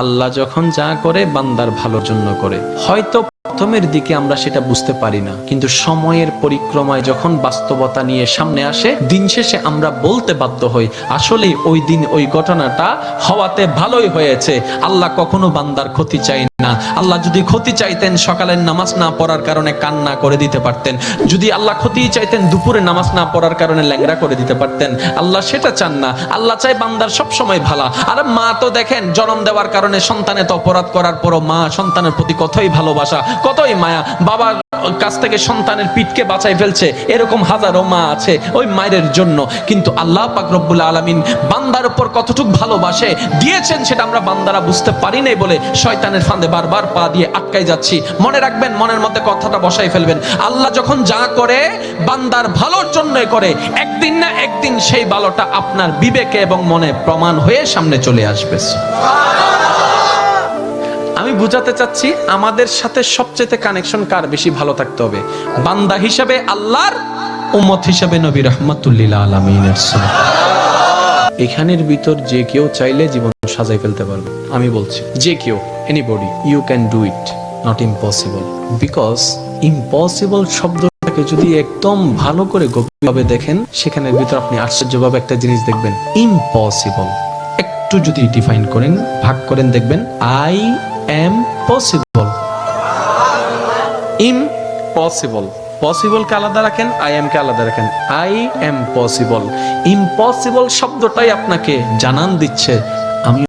আল্লাহ যখন যা করে বান্দার ভালোর জন্য করে। হয়তো প্রথমের দিকে আমরা সেটা বুঝতে পারি না, কিন্তু সময়ের পরিক্রমায় যখন বাস্তবতা নিয়ে সামনে আসে, দিন শেষে আমরা বলতে বাধ্য হই আসলে ওই দিন ওই ঘটনাটা হওয়াতে ভালোই হয়েছে। আল্লাহ কখনো বান্দার ক্ষতি চাই না। আল্লাহ যদি ক্ষতি চাইতেন সকালের নামাজ না পড়ার কারণে কান্না করে দিতে পারতেন, যদি আল্লাহ ক্ষতি চাইতেন দুপুরে নামাজ না পড়ার কারণে ল্যাংড়া করে দিতে পারতেন। আল্লাহ সেটা চান না। আল্লাহ চাই বান্দার সব সময় ভালো। আর মা তো দেখেন জন্ম দেওয়ার কারণে সন্তানে তো অপরাধ করার পরও মা সন্তানের প্রতি কতই ভালোবাসা, কতই মায়া। বাবার কাছ থেকে সন্তানের পিঠকে বাঁচাই ফেলছে, এরকম হাজারো মা আছে ওই মায়ের জন্য। কিন্তু আল্লাহ পাক রব্বুল আলামিন বান্দার উপর কতটুকু ভালোবাসে দিয়েছেন সেটা আমরা বান্দারা বুঝতে পারি নাই বলে শয়তানের ফাঁদে বারবার পা দিয়ে আটকাই যাচ্ছি। মনে রাখবেন, মনের মধ্যে কথাটা বসাই ফেলবেন, আল্লাহ যখন যা করে বান্দার ভালোর জন্যই করে। একদিন না একদিন সেই ভালোটা আপনার বিবেকে এবং মনে প্রমাণ হয়ে সামনে চলে আসবে। আমি বুঝাতে চাচ্ছি আমাদের সাথে সবচেয়ে কানেকশন কার বেশি ভালো থাকতে হবে, বান্দা হিসেবে আল্লাহর, উম্মত হিসেবে নবী রাহমাতুল লিল আলামিনের। এখানের ভিতর যে কেউ চাইলে জীবন সাজাই ফেলতে পারবে। আমি বলছি যে কেউ, anybody, you can do it, not impossible. Because impossible শব্দটাকে যদি একদম ভালো করে গভীরভাবে দেখেন, সেখানের ভিতর আপনি আশ্চর্যভাবে একটা জিনিস দেখবেন। ইম্পসিবল একটু যদি ডিফাইন করেন, ভাগ করেন, দেখবেন I M possible. Impossible, possible কে আলাদা রাখেন, আই এম কে আলাদা রাখেন। I M possible. ইম্পসিবল শব্দটাই আপনাকে জানান দিচ্ছে